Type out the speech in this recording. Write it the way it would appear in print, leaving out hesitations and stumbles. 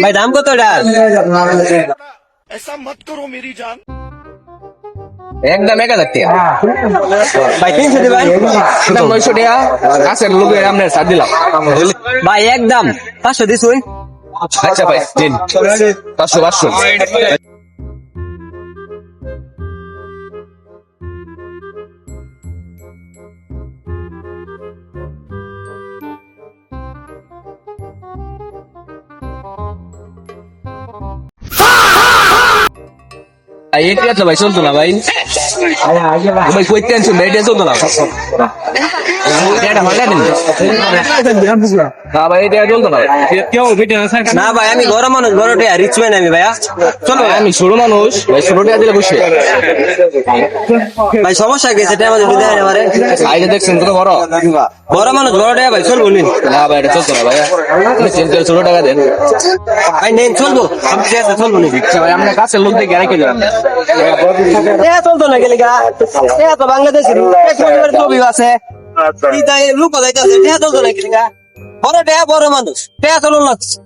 ভাই দাম কত এটা? ऐसा मत करो मेरी जान। একদম 1000 টাকা। ভাই 300 দিবেন? একদম 900 টাকা। কাছের লোকে আমরা ছাড় দিলাম। ভাই একদম 500 দিছুন। আচ্ছা ভাই দিন 500 এটা তো ভাই চলতো না ভাই ভাই কই টেনশন ভাই এটা চলতো না এটা হয় না না ভাই এটা চলতো না না ভাই আমি বড় মানুষ, বড় টিয়া রিচ ম্যান আমি ভাইয়া। চলো আমি ছোট মানুষ ভাই ছোট টাকা দিলে বসে ভাই সমস্যা কি সেটা আমাদের দিতে হয় আমারে। সাইডে দেখছেন কত বড় বড় মানুষ বড় টিয়া ভাই চলবো নি? না ভাই এটা চলতো না ভাই ছোট টাকা দেন ভাই নেন চলবো, আমি ঠিক আছে চলবো নি। ভাই আপনার কাছের লোক দেখে রেখে দিলাম চলতো না গেলে গা তো বাংলাদেশের ছবি আছে লোক যাইতেছে চলতো না গেলে গা। বড় টিয়া বড় মানুষ টিয়া চলুন লাগছে।